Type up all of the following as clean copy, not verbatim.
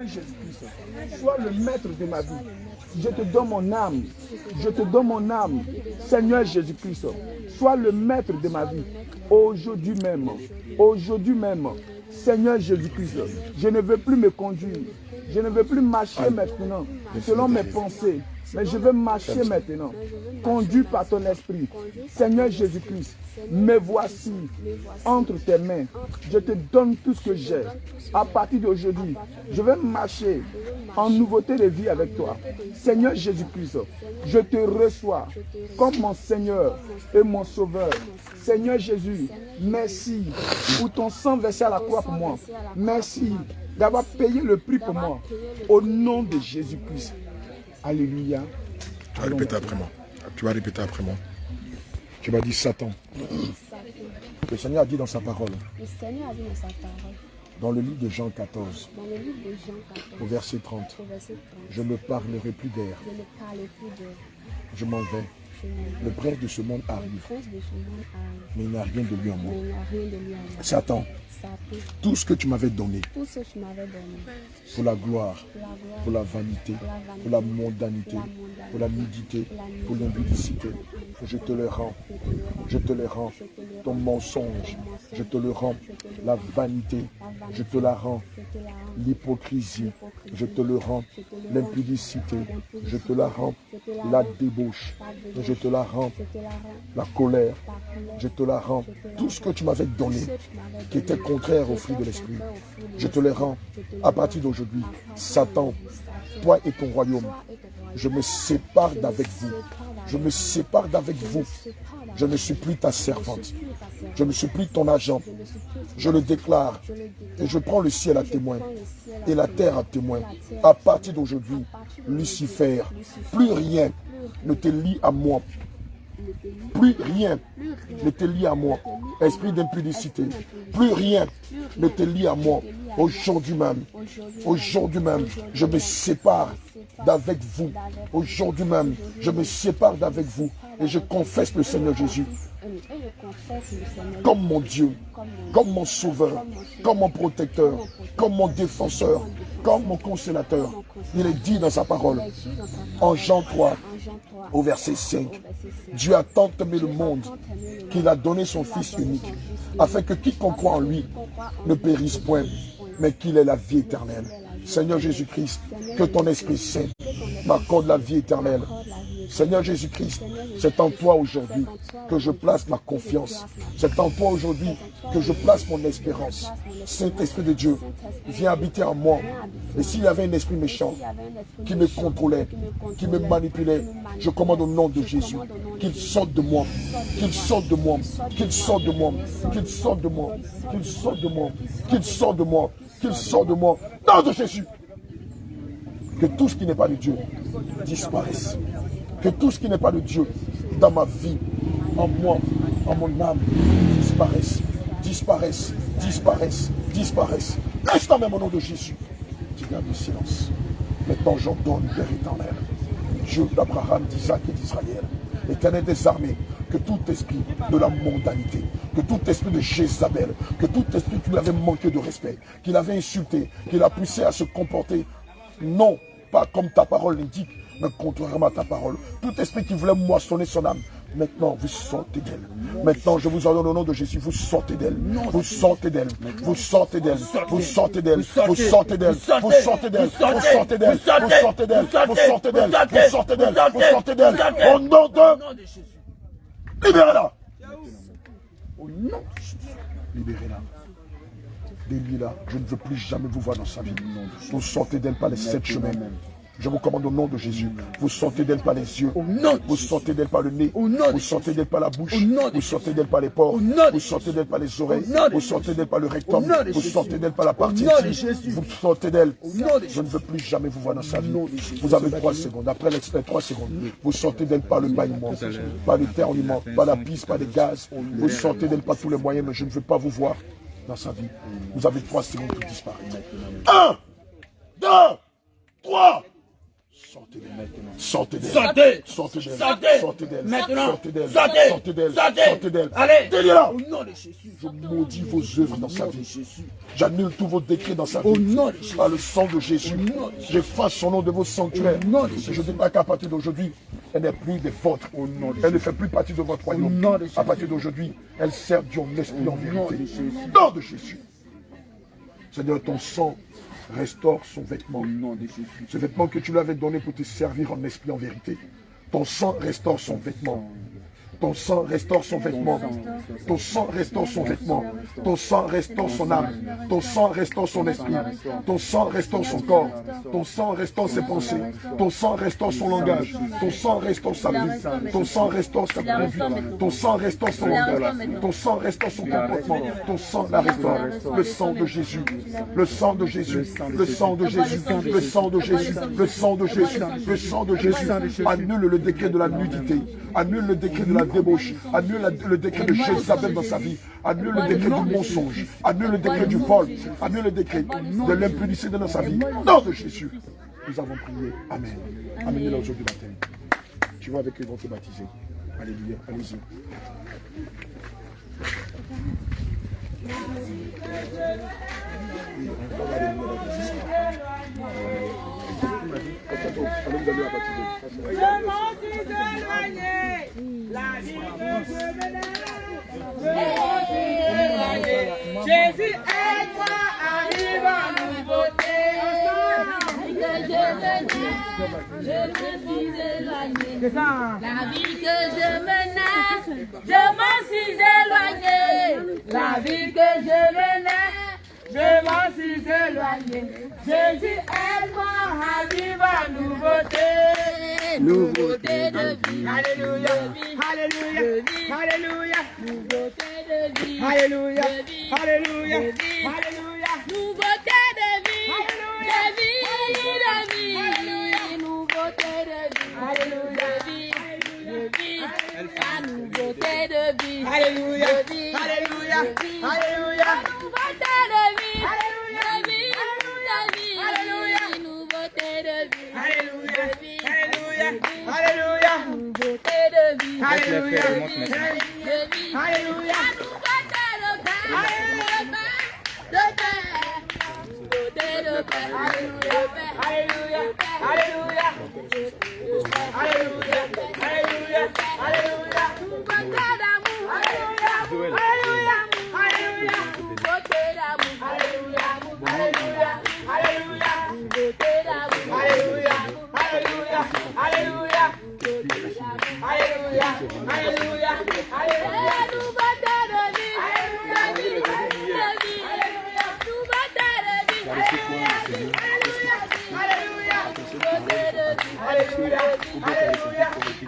Jésus-Christ, sois le maître de ma vie. Je te donne mon âme. Je te donne mon âme. Seigneur Jésus-Christ, sois le maître de ma vie. Aujourd'hui même. Aujourd'hui même. Seigneur Jésus-Christ, je ne veux plus me conduire. Je ne veux plus marcher maintenant selon mes pensées. Mais je veux marcher maintenant. Conduit par ton esprit. Seigneur Jésus-Christ, me voici entre tes mains. Je te donne tout ce que j'ai. À partir d'aujourd'hui, je vais marcher en nouveauté de vie avec toi. Seigneur Jésus-Christ, je te reçois comme mon Seigneur et mon Sauveur. Seigneur Jésus, merci pour ton sang versé à la croix pour moi. Merci d'avoir payé le prix pour moi. Au nom de Jésus-Christ. Alléluia. Tu vas répéter après moi. Tu vas répéter après moi. Tu vas dire Satan. Le Seigneur a dit dans sa parole. Dans le livre de Jean 14. Au verset 30. Je ne parlerai plus d'air. Je m'en vais. Le prince de ce monde arrive. Mais il n'y a rien de lui en moi. Satan, tout ce que tu m'avais donné, pour la gloire, pour la vanité, pour la mondanité, pour la nudité, pour l'impudicité, je te le rends. Je te le rends. Ton mensonge, je te le rends. La vanité, je te la rends. L'hypocrisie, je te le rends. L'impudicité, je te la rends. La débauche, je te la rends. La colère, je te la rends. Tout ce que tu m'avais donné, qui était contraire au fruit de l'esprit, je te le rends. À partir d'aujourd'hui, Satan, toi et ton royaume, je me sépare d'avec vous. Je me sépare d'avec vous. Je ne suis plus ta servante. Je ne suis plus ton agent. Je le déclare. Et je prends le ciel à témoin. Et la terre à témoin. À partir d'aujourd'hui, Lucifer, plus rien ne te lie à moi. Plus rien ne te lie à moi. Esprit d'impudicité, plus rien ne te lie à moi. Aujourd'hui même, je me sépare d'avec vous. Aujourd'hui même, je me sépare d'avec vous. Et je confesse le Seigneur Jésus comme mon Dieu, comme mon sauveur, comme mon protecteur, comme mon défenseur, comme mon consolateur. Il est dit dans sa parole, en Jean 3, au verset 5, Dieu a tant aimé le monde qu'il a donné son Fils unique, afin que quiconque croit en lui ne périsse point, mais qu'il ait la vie éternelle. Seigneur Jésus-Christ, que ton Esprit Saint m'accorde la vie éternelle. Seigneur Jésus-Christ, c'est en toi aujourd'hui que je place ma confiance. C'est en toi aujourd'hui que je place mon espérance. Saint-Esprit de Dieu, viens habiter en moi. Et s'il y avait un esprit méchant qui me contrôlait, qui me manipulait, je commande au nom de Jésus qu'il sorte de moi, qu'il sorte de moi, qu'il sorte de moi, qu'il sorte de moi, qu'il sorte de moi, qu'il sorte de moi, qu'il sorte de moi. Nom de Jésus. Que tout ce qui n'est pas de Dieu disparaisse. Que tout ce qui n'est pas de Dieu dans ma vie, en moi, en mon âme, disparaisse, disparaisse, disparaisse, disparaisse. Reste même au nom de Jésus. Tu gardes le silence. Maintenant j'ordonne, Père éternel, Dieu d'Abraham, d'Isaac et d'Israël, l'Éternel des armées, que tout esprit de la mondanité, que tout esprit de Jézabel, que tout esprit qui lui avait manqué de respect, qui l'avait insulté, qui l'a poussé à se comporter, non pas comme ta parole l'indique, mais contrairement à ta parole. Tout esprit qui voulait moissonner son âme, maintenant vous sortez d'elle. Maintenant je vous ordonne au nom de Jésus, vous sortez d'elle. Vous sortez d'elle. Vous sortez d'elle. Vous sortez d'elle. Vous sortez d'elle. Vous sortez d'elle. Vous sortez d'elle. Vous sortez d'elle. Vous sortez d'elle. Vous sortez d'elle. Vous sortez d'elle. Au nom de Jésus. Libérez-la. Au nom de Jésus. Libérez-la. Déliez-la. Je ne veux plus jamais vous voir dans sa vie. Vous sortez d'elle par les 7 chemins. Je vous commande au nom de Jésus. Vous sortez d'elle par les yeux. Vous sortez d'elle par le nez. Vous sortez d'elle par la bouche. Vous sortez d'elle par les pores. Vous sortez d'elle par les oreilles. Vous sortez d'elle par le rectum. Vous sortez d'elle par la partie ici. Vous sortez d'elle. Je ne veux plus jamais vous voir dans sa vie. Vous avez 3 secondes. Après l'extrait, 3 secondes. Vous sortez d'elle par le bâillement, par l'éternuement, par la pisse, par les gaz. Vous sortez d'elle par tous les moyens, mais je ne veux pas vous voir dans sa vie. Vous avez 3 secondes pour disparaître. 1, 2, 3. Sortez d'elle. Maintenant. Sortez d'elle. Sortez. Sortez d'elle. Sortez. Sortez d'elle. Maintenant. Sortez d'elle. Sortez. Sortez d'elle. Sortez. Sortez d'elle. Allez. Délire. Au nom de Jésus. Je maudis vos œuvres dans sa vie. Jésus. J'annule tous vos décrets dans sa Au vie. nom de Jésus. Par le sang de Jésus. Au nom de Jésus. J'efface son nom de vos sanctuaires. Au nom de Jésus. Je déclare qu'à partir d'aujourd'hui, elle n'est plus des vôtres. Au nom de Elle ne Jésus. fait plus partie de votre Au royaume. nom de Jésus. À partir d'aujourd'hui, elle sert Dieu en esprit, en Au nom vérité. de Jésus. Nom de Jésus. Seigneur, ton sang restaure son vêtement. Au nom de Jésus. Ce vêtement que tu lui avais donné pour te servir en esprit, en vérité. Ton sang restaure son vêtement. Ton sang restaure son vêtement. Ton sang restaure son vêtement. Ton sang restaure son âme. Ton sang restaure son esprit. Ton sang restaure son corps. Ton sang restaure ses pensées. Ton sang restaure son langage. Ton sang restaure sa vie. Ton sang restaure sa conduite. Ton sang restaure son langage. Ton sang restaure son comportement. Ton sang la restaure. Le sang de Jésus. Le sang de Jésus. Le sang de Jésus. Le sang de Jésus. Le sang de Jésus. Le sang de Jésus. Annule le décret de la nudité. Annule le décret de la débauche. Annule le décret de Jézabel dans sa vie. Annule le décret du mensonge. Annule le décret du vol. Annule le décret de l'impudicité dans sa vie. Nom de Jésus. Nous avons prié. Amen. Amenez-la au jour du baptême. Tu vas avec eux, ils vont te baptiser. Alléluia. Allez-y. Je m'en suis éloigné, la vie que je menais, Jésus aide-moi, arrive en nouveauté. La vie que je menais, je m'en suis éloigné. La vie que je menais, je m'en suis éloigné. Jésus aide-moi, arrive en nouveauté. Nouveauté de vie. Alléluia, alléluia, alléluia. Nouveauté de vie. Alléluia, De vie. alléluia, De vie. alléluia. Nouveauté de vie. Alléluia. De vie. De vie. Alléluia. Nouveauté de vie. Alléluia. De vie. De vie. La nouveauté de vie. Alléluia, De vie. alléluia, De vie. alléluia. La nouveauté de vie. Alléluia. De vie. De vie. Alléluia. Nouveauté de vie. Alléluia, De vie. alléluia, alléluia. Nouveauté de vie. Alléluia. De vie. De vie. Alléluia. La nouveauté de paix. De paix. Nouveauté de paix. De paix. Alléluia, alléluia, alléluia, alléluia, alléluia. Nouveauté d'amour. Alléluia, alléluia, alléluia, Nouveauté d'amour. alléluia, alléluia, alléluia, Nouveauté d'amour. alléluia, alléluia, alléluia, alléluia, alléluia, alléluia. La nouveauté de vie. De vie. De vie. Nouveauté de vie. Nouveauté de vie. Alléluia, alléluia, alléluia,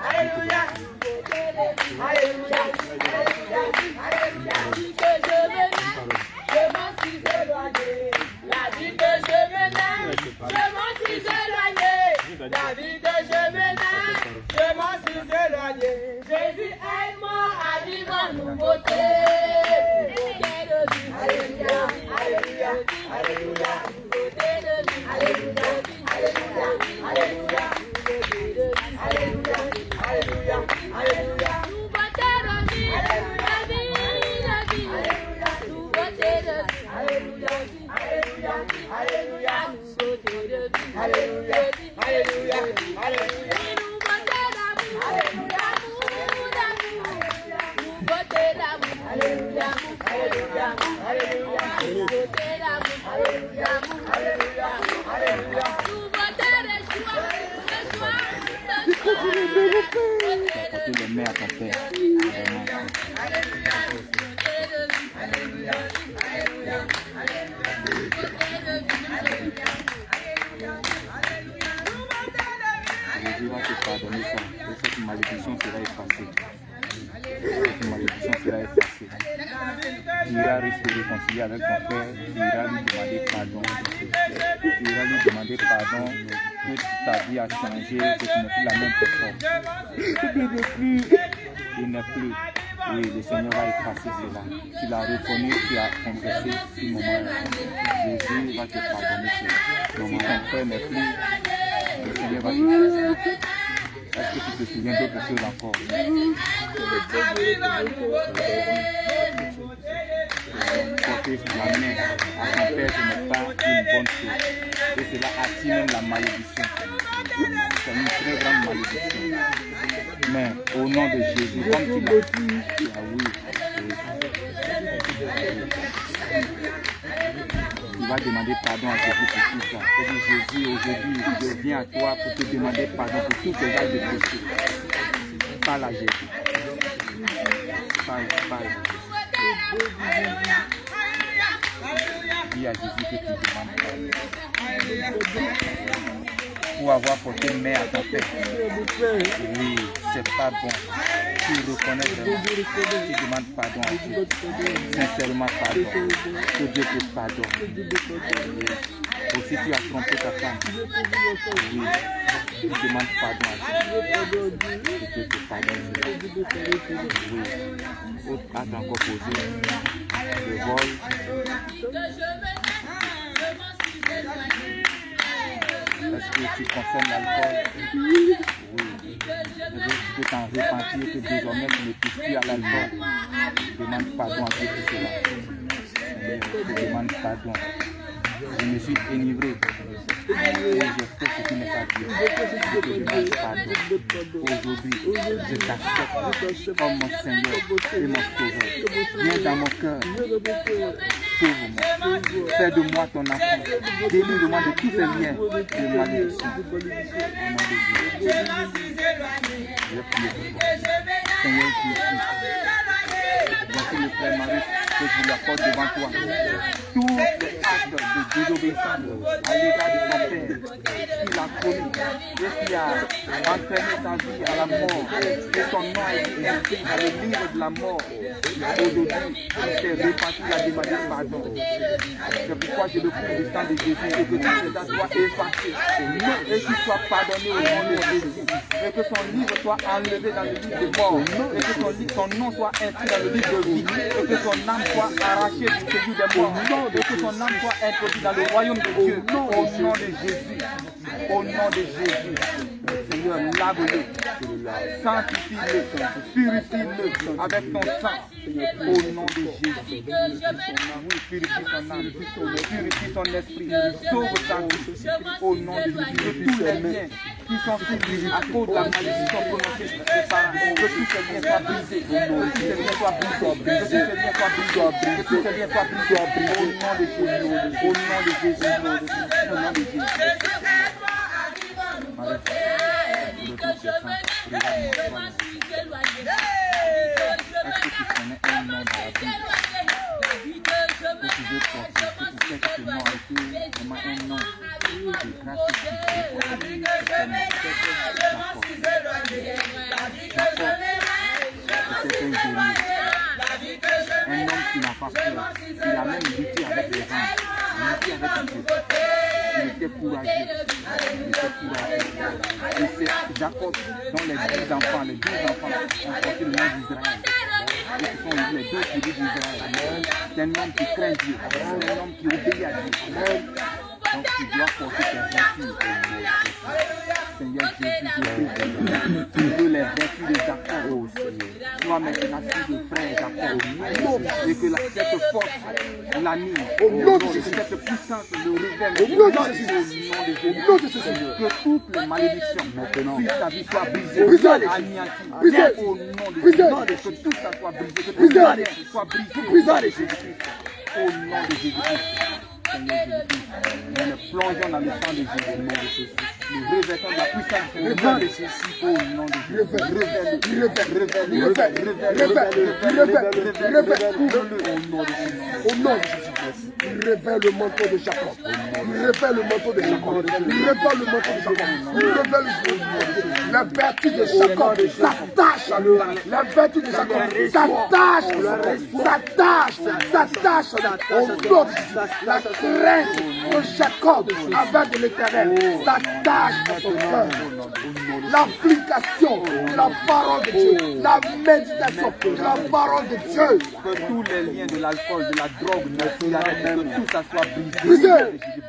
alléluia, alléluia. La vie que je menais, je m'en suis éloigné. La vie que je menais, je m'en suis éloigné. La vie que je menais, je m'en suis éloigné. Jésus aide-moi à vivre en nouveauté. Nouveauté de vie. Alléluia, alléluia, alléluia, Nouveauté de vie. alléluia, alléluia, alléluia, alléluia, alléluia, alléluia. Nouveauté de vie. De vie. De vie. Nouveauté de vie. Alléluia, alléluia, alléluia, Nouveauté de vie. alléluia, alléluia, alléluia. Nouveauté d'amour. Nouveauté d'amour. Alléluia, alléluia, alléluia, Nouveauté d'amour. alléluia, alléluia, alléluia. Nouveauté de joie. De joie. Que le mets à ton père. Vraiment. Jésus va te pardonner ça. Et cette malédiction sera effacée. Cette malédiction sera effacée. Tu iras rester réconcilié avec ton frère. Tu iras lui demander pardon. Tu iras lui demander pardon. Que ta vie a changé. Que tu n'es plus la même personne. Il n'est plus. Oui, le Seigneur va effacer cela. Tu l'as reconnu, tu as confessé ce moment. Jésus va te pardonner cela. Si ton frère n'est plus Le Seigneur va te faire. Est-ce que tu te souviens d'autres choses encore? Porter la main à son père, ce n'est pas une bonne chose. Et cela attire même la malédiction. C'est une très grande malédiction. Mais au nom de Jésus, comme tu l'as dit, tu vas demander pardon à Jésus pour tout ça. Et dit Jésus, aujourd'hui, je viens à toi pour te demander pardon pour tous ces actes de péché. Parle à Jésus. Parle. Dis à Jésus que tu demandes pardon. Pour avoir porté main à ton père. Oui, c'est pas bon. Tu reconnais vraiment. Tu demandes pardon à Dieu. Sincèrement pardon. Que Dieu te pardonne. Oui. Aussi tu as trompé ta femme. Oui. Tu demandes pardon à Dieu. Que Dieu te pardonne. Oui. Autre acte encore posé. Le vol. Est-ce que tu consommes l'alcool? Oui. Tu peux t'en repentir que désormais tu ne touches plus à l'alcool. Demande pardon à Dieu pour cela. Je demande pardon. Je me suis enivré. Et j'ai fait ce qui n'est pas Dieu. Je te demande pardon. Aujourd'hui, je t'accepte comme mon Seigneur et mon Sauveur. Viens dans mon cœur. Sauve-moi. Fais de moi ton enfant. Délivre-moi de tous ces liens de malédiction. Au nom de Dieu. Je prie pour toi. Seigneur Jésus. Voici le frère Marie que je lui apporte devant toi. Tous les actes de désobéissance à l'égard de son père qu'il a commis et qui a entraîné sa vie à la mort et son nom a été inscrit dans le livre de la mort. Aujourd'hui, il s'est répandu, il a demandé pardon. C'est pourquoi je le prie du sang de Jésus et que tout cela soit effacé et qu'il soit pardonné au nom de Jésus. Et que son livre soit enlevé dans le livre de mort et que son nom soit inscrit dans le livre de vie et que son âme soit arrachée du séjour des morts et que son âme soit introduite dans le royaume de Dieu au nom de Jésus. Au nom de Jésus. Seigneur, lave-le, sanctifie-le, purifie-le avec ton sang. Au nom de Jésus. Oui, purifie son âme, purifie son esprit, sauve sa vie. Au nom de Jésus, que tous les liens qui sont soumis à cause de la malédiction prononcée par ses parents, que tous ces liens soient brisés, que tous ces liens soient brisés, que tous ces liens soient brisés, que tous ces liens soient brisés. Au nom de Jésus, au nom de Jésus, au nom de Jésus. Est-ce que tu connais un nom de la Bible que tu veux porter, que tu sais que ce nom a été vraiment un nom de grâce que tu veux porter? C'était un génie, un homme qui n'a pas peur, il a même lutté avec les anges, lutté avec Dieu. Il était courageux, Et c'est Jacob dont les 12 enfants ont porté le nom d'Israël. Et ce sont les 2 tribus d'Israël. C'est un homme qui craint Dieu, c'est un homme qui obéit à Dieu. Donc tu dois porter tes vertus. Seigneur Jésus, je veux les vertus de Jacob. Sois maintenant fille de frère Jacob. Et que cette force l'anime. Que cette puissance le révèle. Au nom de Jésus. Que toutes les malédictions maintenant puissent ta vie soit brisée. Anéantie. Au nom de Jésus. Que tout ça soit brisé. Que tout ça soit brisé. Au nom de Jésus-Christ. Seigneur Jésus-Christ, nous nous plongeons dans le sang de Jésus. Nous revêtons la puissance du nom de Jésus. Au nom de Jésus. Au nom de Jésus-Christ. Il révèle le manteau de Jacob. Il révèle le manteau de Jacob. Il révèle le manteau de Jacob. Il révèle la vertu de Jacob. S'attache à lui. La vertu de Jacob s'attache. S'attache. Au nom de Jésus. La crainte de Jacob avec de l'Éternel s'attache à son cœur. L'application de la parole de Dieu, la méditation de la parole de Dieu. Que tous les liens de l'alcool, de la drogue, de la cigarette, que tout ça soit brisé.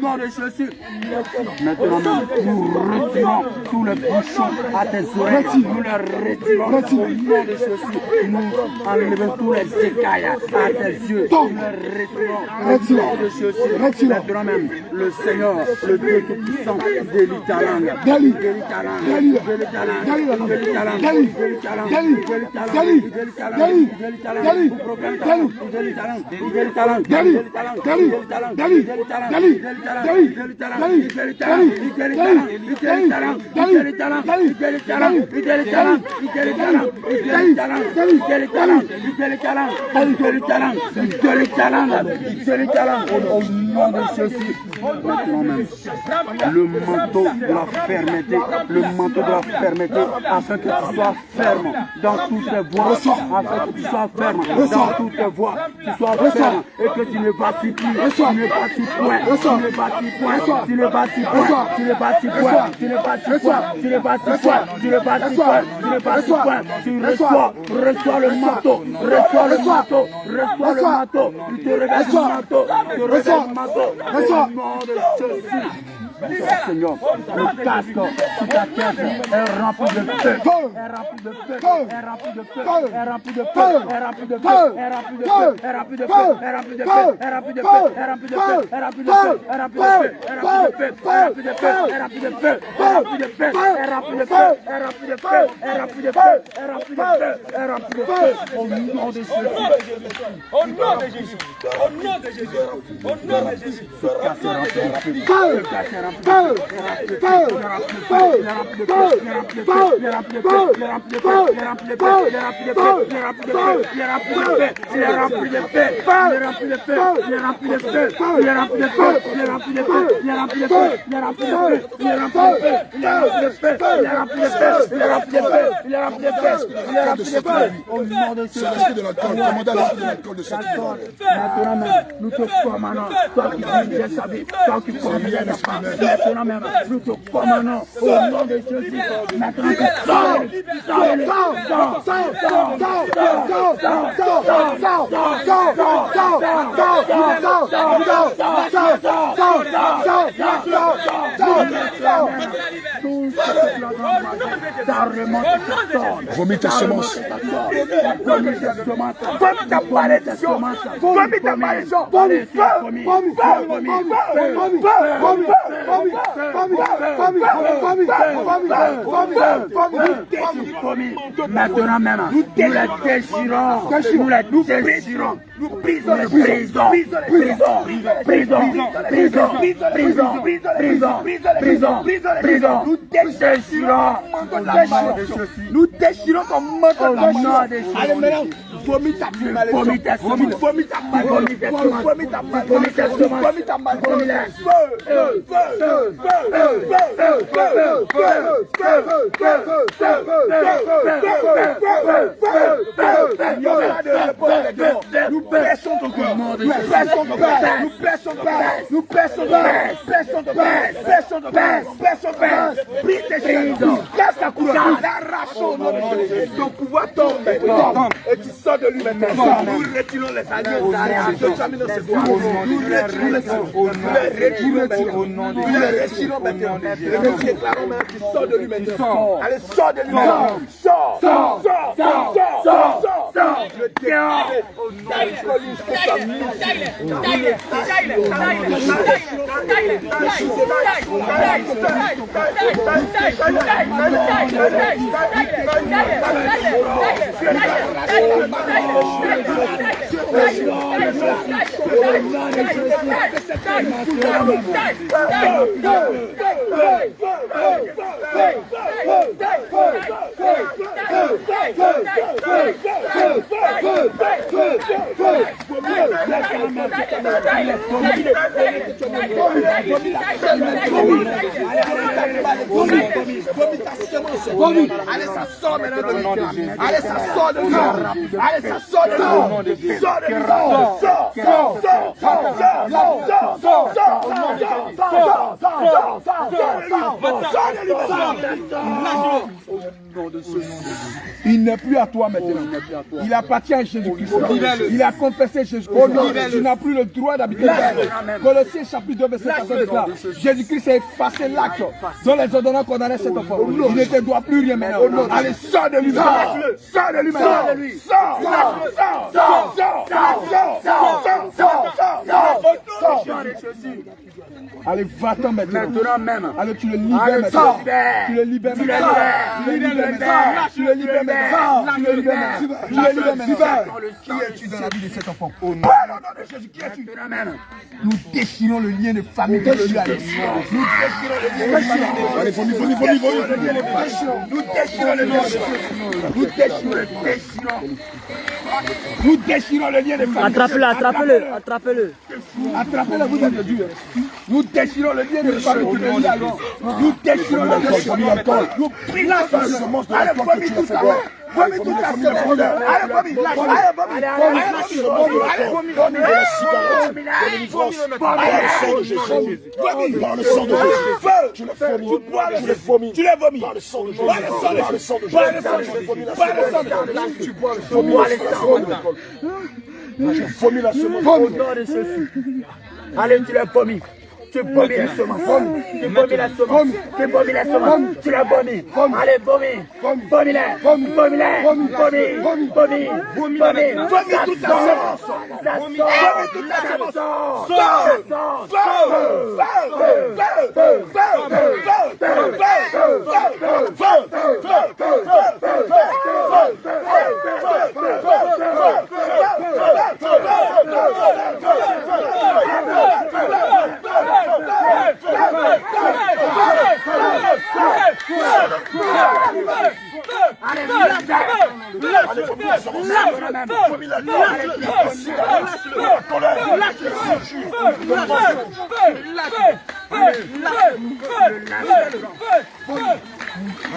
nom de Jésus. Maintenant, nous retirons tous les bouchons à tes oreilles. Nous les retirons au nom de Jésus. Nous enlevons tous les écailles à tes yeux. Nous les retirons au nom de Jésus. Maintenant même, le Seigneur, le Dieu tout-puissant, le manteau de la fermeté, afin que tu sois ferme dans toutes tes voies, afin que tu sois ferme dans toutes tes voies, tu sois ferme et que tu ne vacilles plus, tu ne vacilles point, tu reçois le manteau, tu te regardes le manteau, au nom de Jésus. Seigneur, le casque sur ta tête est rempli de feu, au nom de Jésus. Au nom de Jésus. Au nom de Jésus. Au nom de Jésus. Nous te commandons, toi qui conduis sa vie, toi qui conduis sa vie, maintenant même, nous te commandons au nom de Jésus, maintenant tu sors, vomis ta semence. Maintenant même, nous les déchirons, nous brisons les prisons, nous déchirons ton manteau de Jésus. Allez maintenant, vomis ta nous pressons ton cœur, nous pressons ton père, nous pressons ton père, brise tes chaînes, casse ta couronne, l'arrachons ton pouvoir tombe et tu sors de lui maintenant. Nous retirons les agneaux, nous retirons maintenant, nous déclarons maintenant, tu sors de lui maintenant. Allez, sors de lui maintenant, sors. Le dehors, Allez, ça sort maintenant. Allez, ça sort de nous. Allez, ça sort de nous. Sort de Il n'est plus à toi maintenant. Il appartient à Jésus-Christ. Il a confessé Jésus-Christ. Tu n'as plus le droit d'habiter là. Colossiens chapitre 2 verset 14. Jésus-Christ a effacé l'acte dont les ordonnances condamnaient cet enfant. Il ne te doit plus rien maintenant. Allez, sors de lui. Sors de lui maintenant. Allez, va-t'en maintenant même. Allez, tu le libères maintenant. Tu le libères maintenant. Tu le libères maintenant. Tu le libères maintenant. Tu le libères maintenant. Tu le libères maintenant. Qui es-tu dans la vie de cet enfant? Au nom de Jésus, qui es-tu? Nous déchirons le lien de famille de lui à l'esprit. Nous déchirons le lien de famille. Allez, faut nous déchirons le lien de famille. Nous déchirons le lien de famille. Attrapez-le. Attrapez-le, vous êtes de Dieu. Nous déchirons le lien de famille qui nous lie à l'homme. Nous déchirons le lien de famille. Nous prions la semence de la plante que tu as fait boire. Allez, vomis toute la semence. Allez, vomis. Par le sang de Jésus. Tu le vomis. Tu le vomis. Par le sang de Jésus. Par le sang de Jésus. Tu bois le sang de Jésus. Tu vomis la semence. Au nom de Jésus. Allez, tu l'as vomi. Tu vomis la semence. Tu vomis la semence. Tu vomis la semence. Tu l'as vomi. Allez, vomis. Vomis-la. Vomis-la. Vomis. Vomis toute la semence. Ça sort. Vomis toute la semence.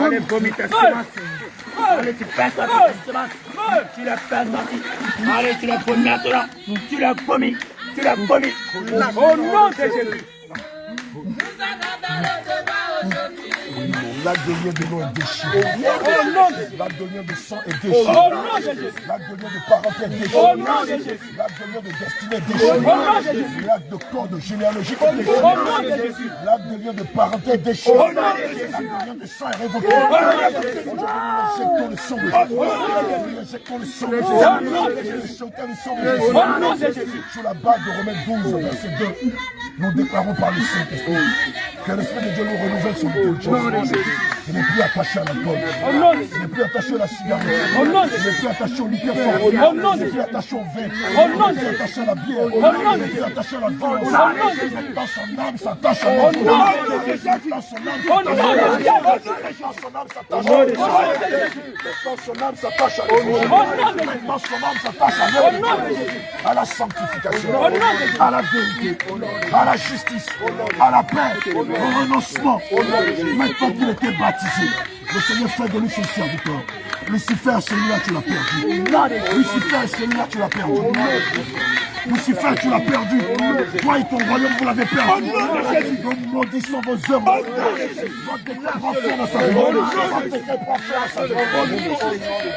Allez, vomis ta semence. Allez, tu passes ta semence. Tu la passes sortie. Allez, tu la vomis maintenant. Tu la vomis. Tu la vomis. Au nom de Jésus. L'acte de lien de l'eau est déchiré. L'acte de lien de sang est déchiré. L'acte de lien de parenté est déchiré. L'acte de lien de destinée est déchiré. L'acte de corps de généalogie est déchiré. L'acte de lien de parenté est déchiré. L'acte de lien de sang est révoqué. Injectons le sang de Jésus. Injectons le sang de Jésus. Sur la base de Romains 12, verset 2, nous déclarons par le Saint-Esprit que l'Esprit de Dieu nous renouvelle son intelligence. Il n'est plus attaché à l'alcool. Il n'est plus attaché à la cigarette. Il n'est plus attaché au liqueur fort. Il n'est plus attaché au vin. Il n'est plus attaché à la bière. Il n'est plus attaché à la violence. Maintenant son âme s'attache à l'autre. Maintenant son âme s'attache à l'autre. Maintenant son âme s'attache à l'autre. À la sanctification, à la vérité, à la justice, à la paix, au renoncement. Maintenant qu'il était baptisé, le Seigneur fait de lui son serviteur. Lucifer, celui-là, tu l'as perdu. Lucifer, celui-là, tu l'as perdu. Lucifer, tu l'as perdu. Toi et ton royaume, vous l'avez perdu. Nous maudissons vos œuvres. Votre déclaration dans sa vie.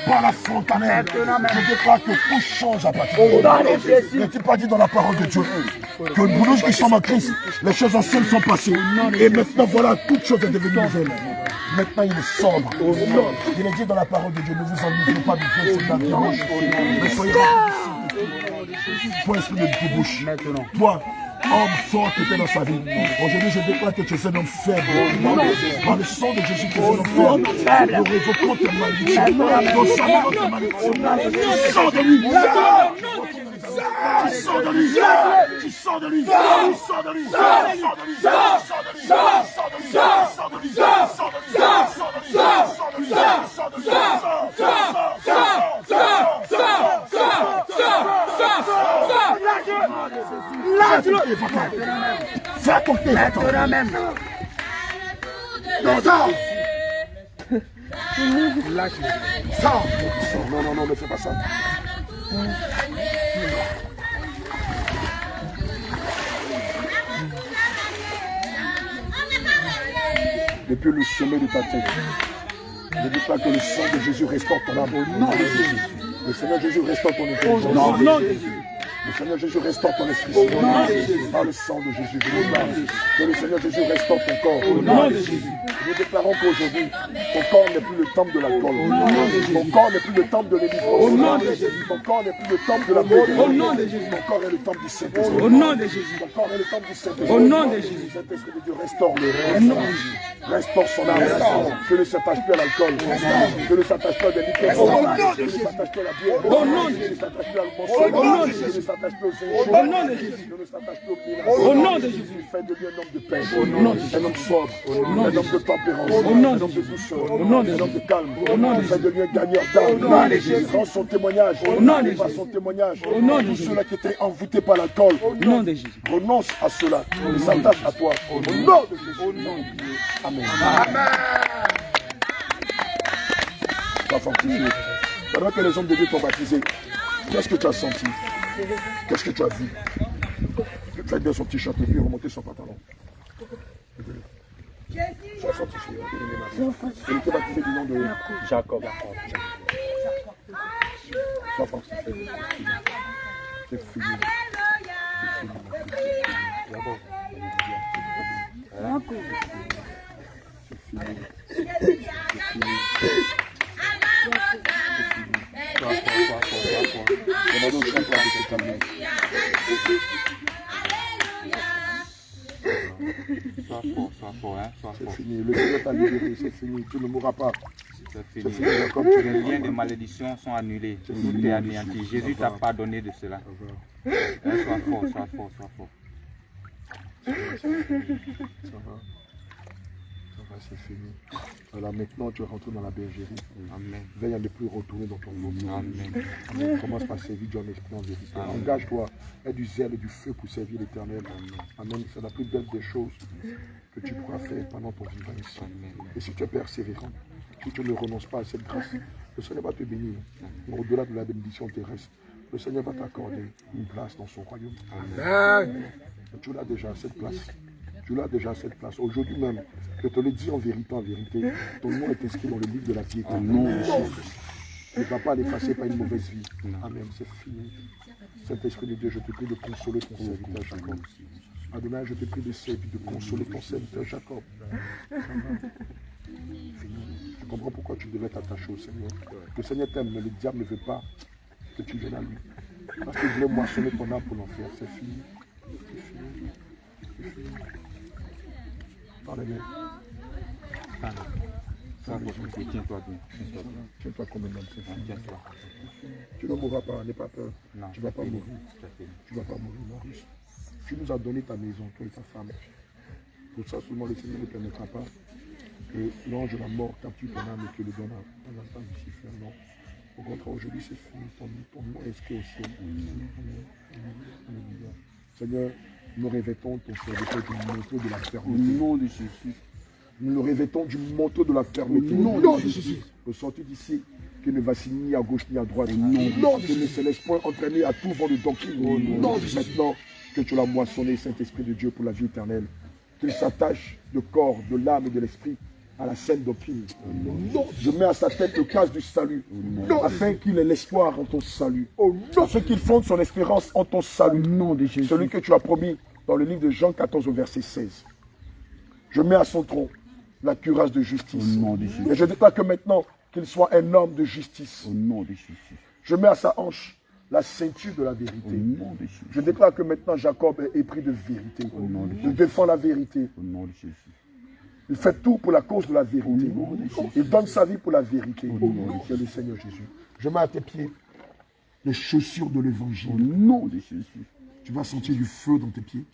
Par la fontanelle, je déclare que tout change à partir de là. N'est-il pas dit dans la parole de Dieu que nous qui sommes en Christ, les choses anciennes sont passées. Et maintenant, voilà, toute chose est devenue nouvelle. Maintenant, il est sobre. Il est dit dans la parole de Dieu, ne vous enivrez pas du vin, c'est de la débauche. Mais soyez remplis du toi, esprit de débauche. Toi, homme fort qui était dans sa vie. Aujourd'hui, je déclare que tu es un homme faible. Par le sang de Jésus, tu es un homme faible. Nous révoquons tes malédictions. Nous savons tes malédictions. Tu sors de lui. Tu sors de lui. Tu sors de lui. Tu sors de lui. Tu sors de lui. Tu sors de lui. Tu sors de lui. Tu sors de lui. Tu sors de lui. Tu sors de lui. Tu sors de lui. Tu sors de lui. Tu sors de lui. Lâche-le. Fais porter va-t'en. Sors. Sors. Non, non, non, ne fais pas ça. Depuis le sommet de ta tête, ne dis pas que le sang de Jésus restaure ton âme. Non, le Seigneur Jésus restaure ton intelligence. Non, le Seigneur Jésus restaure ton esprit. Par le sang de Jésus, je déclare que le Seigneur Jésus restaure ton corps. Au nom de Jésus. Nous déclarons qu'aujourd'hui, ton corps n'est plus le temple de l'alcool. Ton corps n'est plus le temple de l'élivrance. Au nom de Jésus. Ton corps n'est plus le temple de la mort. Au nom de Jésus. Ton corps est le temple du Saint-Esprit. Au nom de Jésus. Ton corps est le temple du Saint-Esprit. Au nom de Jésus. Saint-Esprit de Dieu, restaure-le. Restaure son âme. Que ne s'attache plus à l'alcool. Que ne s'attache plus à des liqueurs. Que ne s'attache plus à la bière. Au nom de Jésus. Que ne s'attache plus à l'alcool. Au nom de Jésus. Que ne s'attache plus aux injures. Au nom de Jésus. Que ne s'attache plus au pillage. Au nom de Jésus. Fais de lui un homme de paix. Un homme sobre. Un homme de tempérance. Un homme de douceur. Un homme de calme. Fais de lui un gagneur d'âme. Rends son témoignage. Pas son témoignage. Tous ceux-là qui étaient envoûtés par l'alcool. Renonce à cela. Ils s'attachent à toi. Au nom de Jésus. Amen. Sois fortifié. Pendant que les hommes de Dieu t'ont baptisé, qu'est-ce que tu as senti? Qu'est-ce que tu as vu? Faites bien son petit chapeau et puis remontez son pantalon. Sois fortifié. Il était baptisé du nom de Jacob. Sois fortifié. C'est fini. C'est fini, le Seigneur t'a libéré, c'est fini, tu ne mourras pas. C'est fini. Les liens de malédiction sont annulés, tout est anéanti. Jésus t'a pardonné de cela. Sois fort, sois fort, sois fort. Ça va, c'est fini. Alors maintenant, tu es rentré dans la bergerie. Amen. Veille à ne plus retourner dans ton monde. Amen. Amen. Commence par servir Dieu en esprit en vérité. Engage-toi, aie du zèle et du feu pour servir l'Éternel. Amen. C'est la plus belle des choses que tu pourras faire pendant ton vivant ici. Et si tu es persévérant, si tu ne renonces pas à cette grâce, le Seigneur va te bénir. Au-delà de la bénédiction terrestre, le Seigneur va t'accorder une place dans son royaume. Amen. Tu l'as déjà, cette place. Tu l'as déjà, cette place. Aujourd'hui même, je te le dis en vérité, ton nom est inscrit dans le livre de la vie éternelle. Tu ne vas pas l'effacer par une mauvaise vie. Amen, c'est fini. Saint-Esprit de Dieu, je te prie de consoler ton serviteur Jacob. Adonai, je te prie de servir, de consoler ton serviteur Jacob. Je comprends pourquoi tu devais t'attacher au Seigneur. Le Seigneur t'aime, mais le diable ne veut pas que tu viennes à lui. Parce que je voulais moissonner ton âme pour l'enfer. C'est fini. C'est fini. C'est fini. Parlez-moi. Tiens-toi bien. Tiens-toi comme un homme, c'est fini. Tu ne mourras pas, n'aie pas peur. Non, tu ne vas pas mourir. Tu ne vas pas mourir, Maurice. Tu nous as donné ta maison, toi et ta femme. Pour ça, seulement le Seigneur ne permettra pas que l'ange de la mort capture ton âme et que le donne à l'instant Lucifer. Non. Au contraire, aujourd'hui, c'est fini. Ton nom est inscrit au ciel. Alléluia. Seigneur, nous revêtons ton serviteur du manteau de la fermeté. Au nom de Jésus. Nous le revêtons du manteau de la fermeté. Au nom de Jésus. Nous sortons d'ici, qu'il ne vacille ni à gauche ni à droite. Non, qu'il ne se laisse point entraîner à tout vent de doctrine. Non, maintenant que tu l'as moissonné, Saint-Esprit de Dieu, pour la vie éternelle. Qu'il s'attache de corps, de l'âme et de l'esprit à la saine doctrine. Je mets à sa tête le casque du salut, afin qu'il ait l'espoir en ton salut, afin qu'il fonde son espérance en ton salut, celui que tu as promis dans le livre de Jean 14 au verset 16. Je mets à son tronc la cuirasse de justice, et je déclare que maintenant qu'il soit un homme de justice. Au nom de Jésus. Je mets à sa hanche la ceinture de la vérité. Je déclare que maintenant Jacob est épris de vérité. Il défend la vérité. Au nom de Jésus. Il fait tout pour la cause de la vérité. Il donne sa vie pour la vérité. C'est le Seigneur Jésus. Je mets à tes pieds les chaussures de l'évangile. Au nom de Jésus. Tu vas sentir du feu dans tes pieds.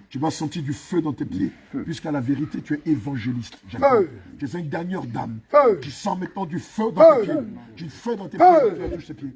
Tu vas sentir du feu dans tes pieds. Puisqu'à la vérité, tu es évangéliste. Tu es un gagneur d'âme. Tu sens maintenant du feu dans tes pieds. Du feu dans tes pieds. Touche tes pieds.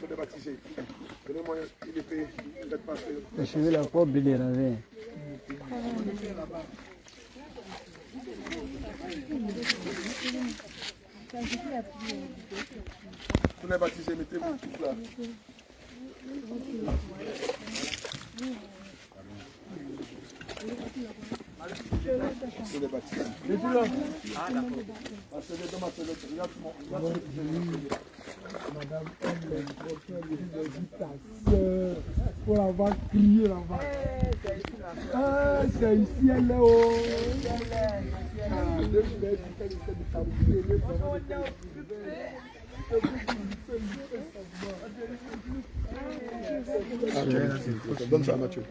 Soyez baptisés. Donnez-moi une épée. Faites pas faire. Je vais la porte de l'Iran. Soyez baptisés, mettez-vous tous là. Soyez baptisés. Mettez-le. Ah, d'accord. Madame, elle est ta soeur. Pour l'avoir crié là-bas. Ah, c'est ici, elle est haut. Donne ça à Mathieu.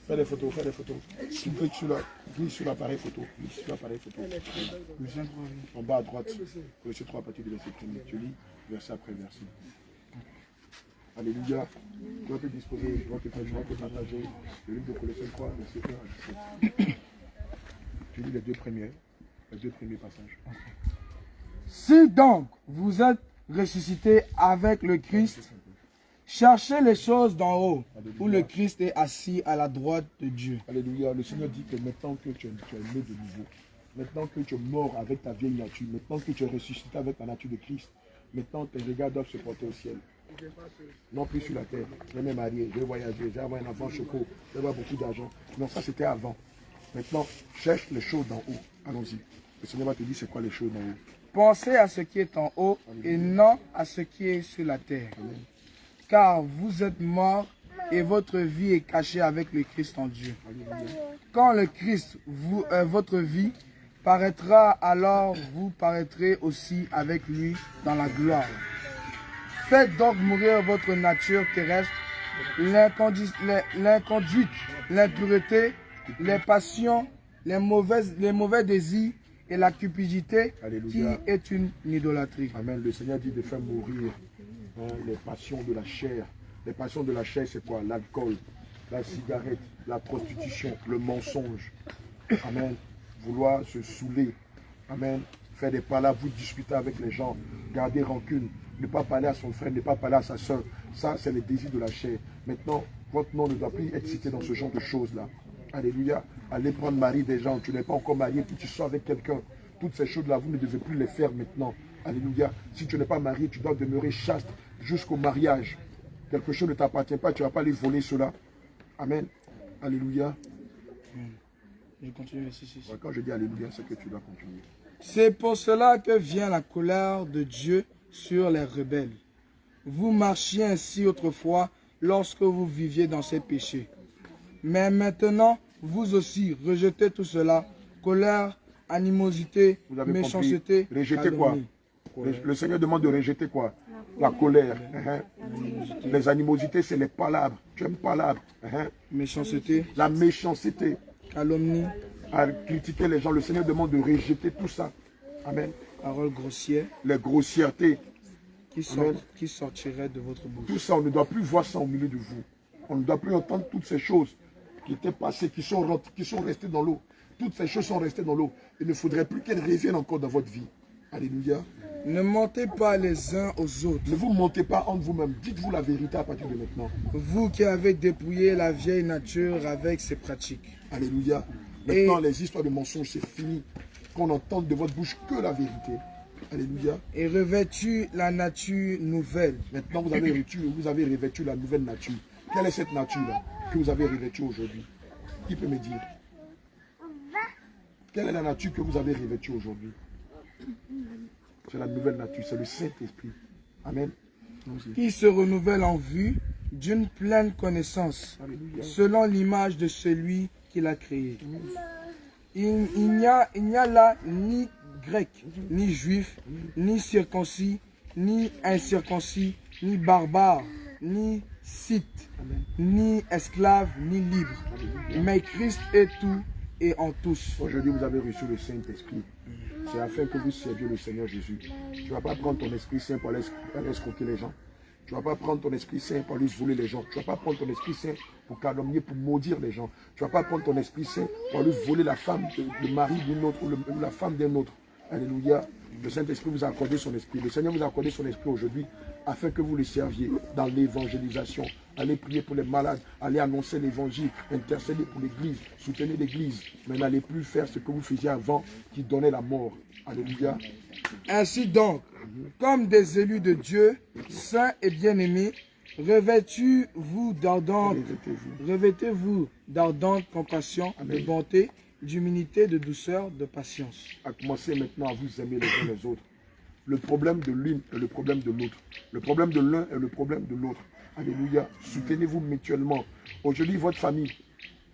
Fais des photos, fais des photos. Tu cliques sur l'appareil photo. Sur l'appareil photo. En bas à droite, verset 3 à partir du verset 1er. Tu lis verset après verset. Alléluia. Tu vas te disposer, tu vas te partager le livre de Colossiens 3, verset 1 à 17. Tu lis les deux premiers passages. Si donc vous êtes ressuscité avec le Christ, cherchez les choses d'en haut, où le Christ est assis à la droite de Dieu. Alléluia. Le Seigneur dit que maintenant que tu es né de nouveau, maintenant que tu es mort avec ta vieille nature, maintenant que tu es ressuscité avec la nature de Christ, maintenant tes regards doivent se porter au ciel. Non plus sur la terre. Je vais me marier, je vais voyager, je vais avoir un enfant choco, je vais avoir beaucoup d'argent. Non, ça c'était avant. Maintenant, cherche les choses d'en haut. Allons-y. Le Seigneur va te dire c'est quoi les choses d'en haut. Pensez à ce qui est en haut et non à ce qui est sur la terre. Amen. Car vous êtes morts et votre vie est cachée avec le Christ en Dieu. Alléluia. Quand le Christ, votre vie, paraîtra, alors vous paraîtrez aussi avec lui dans la gloire. Faites donc mourir votre nature terrestre, l'inconduite, l'impureté, les passions, les mauvais désirs et la cupidité. Alléluia. Qui est une idolâtrie. Amen. Le Seigneur dit de faire mourir les passions de la chair. Les passions de la chair, c'est quoi? L'alcool, la cigarette, la prostitution, le mensonge. Amen. Vouloir se saouler. Amen. Faire des palabres, vous discuter avec les gens, garder rancune, ne pas parler à son frère, ne pas parler à sa soeur. Ça, c'est les désirs de la chair. Maintenant, votre nom ne doit plus être cité dans ce genre de choses-là. Alléluia. Allez prendre mari des gens. Tu n'es pas encore marié, puis tu sors avec quelqu'un. Toutes ces choses-là, vous ne devez plus les faire maintenant. Alléluia. Si tu n'es pas marié, tu dois demeurer chaste jusqu'au mariage. Quelque chose ne t'appartient pas, tu ne vas pas aller voler cela. Amen. Alléluia. Je continue ici. Quand je dis Alléluia, c'est que tu dois continuer. C'est pour cela que vient la colère de Dieu sur les rebelles. Vous marchiez ainsi autrefois lorsque vous viviez dans ces péchés. Mais maintenant, vous aussi, rejetez tout cela. Colère, animosité, méchanceté, rejetez quoi? Le Seigneur demande de rejeter quoi? La colère. Les animosités, c'est les palabres. Tu aimes palabres. Méchanceté. La méchanceté. Calomnie. À critiquer les gens. Le Seigneur demande de rejeter tout ça. Amen. Paroles grossières. Les grossièretés. Qui sortiraient de votre bouche. Tout ça, on ne doit plus voir ça au milieu de vous. On ne doit plus entendre toutes ces choses qui étaient passées, qui sont restées dans l'eau. Toutes ces choses sont restées dans l'eau. Il ne faudrait plus qu'elles reviennent encore dans votre vie. Alléluia. Ne mentez pas les uns aux autres. Ne vous mentez pas entre vous-même. Dites-vous la vérité à partir de maintenant. Vous qui avez dépouillé la vieille nature avec ses pratiques. Alléluia. Maintenant, les histoires de mensonges, c'est fini. Qu'on entende de votre bouche que la vérité. Alléluia. Et revêtu la nature nouvelle. Maintenant, vous avez revêtu la nouvelle nature. Quelle est cette nature-là que vous avez revêtue aujourd'hui? Qui peut me dire? Quelle est la nature que vous avez revêtue aujourd'hui? C'est la nouvelle nature, c'est le Saint-Esprit. Amen. Qui se renouvelle en vue d'une pleine connaissance, selon l'image de celui qui l'a créé. Il n'y a là ni grec, ni juif, ni circoncis, ni incirconcis, ni barbare, ni scythe, ni esclave, ni libre. Mais Christ est tout et en tous. Aujourd'hui, vous avez reçu le Saint-Esprit. C'est afin que vous serviez le Seigneur Jésus. Tu ne vas pas prendre ton Esprit Saint pour aller escroquer les gens. Tu ne vas pas prendre ton Esprit Saint pour lui voler les gens. Tu ne vas pas prendre ton Esprit Saint pour calomnier, pour maudire les gens. Tu ne vas pas prendre ton Esprit Saint pour lui voler la femme, le mari d'une autre ou la femme d'un autre. Alléluia. Le Saint-Esprit vous a accordé son esprit. Le Seigneur vous a accordé son esprit aujourd'hui afin que vous le serviez dans l'évangélisation. Allez prier pour les malades, allez annoncer l'évangile, intercéder pour l'église, soutenir l'église. Mais n'allez plus faire ce que vous faisiez avant qui donnait la mort. Alléluia. Ainsi donc, comme des élus de Dieu, saints et bien-aimés, revêtez-vous d'ardente compassion, de bonté, d'humilité, de douceur, de patience. À commencer maintenant à vous aimer les uns les autres. Le problème de l'une est le problème de l'autre. Le problème de l'un est le problème de l'autre. Alléluia. Soutenez-vous mutuellement. Aujourd'hui, votre famille,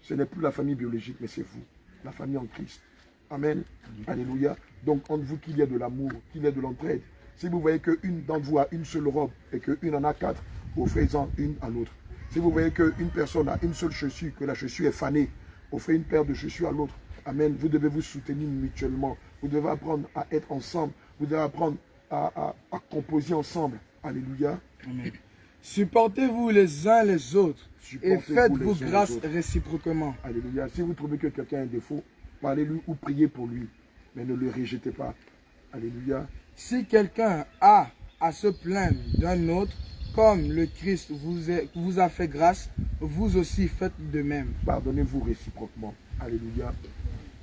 ce n'est plus la famille biologique, mais c'est vous. La famille en Christ. Amen. Alléluia. Donc, entre vous, qu'il y ait de l'amour, qu'il y ait de l'entraide. Si vous voyez qu'une d'entre vous a une seule robe et qu'une en a 4, offrez-en une à l'autre. Si vous voyez qu'une personne a une seule chaussure, que la chaussure est fanée, offrez une paire de chaussures à l'autre. Amen. Vous devez vous soutenir mutuellement. Vous devez apprendre à être ensemble. Vous devez apprendre à composer ensemble. Alléluia. Amen. Supportez-vous les uns les autres et faites-vous grâce réciproquement. Alléluia. Si vous trouvez que quelqu'un a un défaut, parlez-lui ou priez pour lui. Mais ne le rejetez pas. Alléluia. Si quelqu'un a à se plaindre d'un autre, comme le Christ vous a fait grâce, vous aussi faites de même. Pardonnez-vous réciproquement. Alléluia.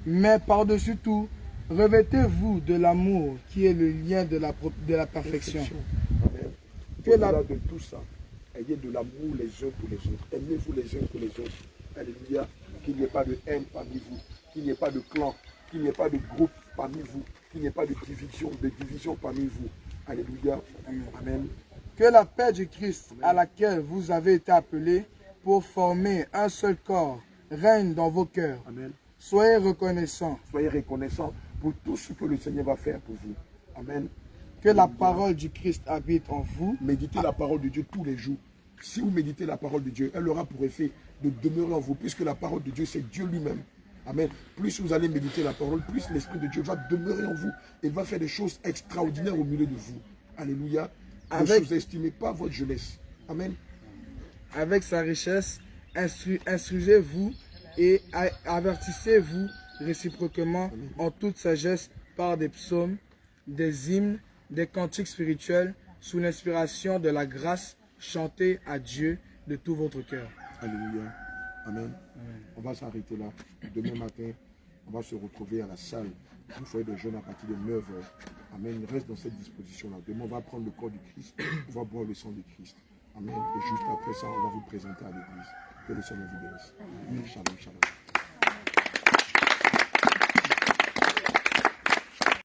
Mais par-dessus tout, revêtez-vous de l'amour qui est le lien de la perfection. Amen. Au-delà de tout ça, ayez de l'amour les uns pour les autres. Aimez-vous les uns pour les autres. Alléluia. Qu'il n'y ait pas de haine parmi vous. Qu'il n'y ait pas de clan. Qu'il n'y ait pas de groupe parmi vous. Qu'il n'y ait pas de division parmi vous. Alléluia. Amen. Que la paix du Christ, à laquelle vous avez été appelés pour former un seul corps, règne dans vos cœurs. Amen. Soyez reconnaissants. Soyez reconnaissants pour tout ce que le Seigneur va faire pour vous. Amen. Que la parole du Christ habite en vous. Méditez la parole de Dieu tous les jours. Si vous méditez la parole de Dieu, elle aura pour effet de demeurer en vous, puisque la parole de Dieu, c'est Dieu lui-même. Amen. Plus vous allez méditer la parole, plus l'Esprit de Dieu va demeurer en vous. Il va faire des choses extraordinaires au milieu de vous. Alléluia. Ne sous-estimez pas votre jeunesse. Amen. Avec sa richesse, instruisez-vous et avertissez-vous réciproquement en toute sagesse par des psaumes, des hymnes, des cantiques spirituels, sous l'inspiration de la grâce, chantez à Dieu de tout votre cœur. Alléluia. Amen. On va s'arrêter là. Demain matin, on va se retrouver à la salle du foyer de jeunes à partir de 9h. Amen. Reste dans cette disposition-là. Demain, on va prendre le corps du Christ. On va boire le sang du Christ. Amen. Et juste après ça, on va vous présenter à l'église. Que le Seigneur vous bénisse. Shalom, shalom.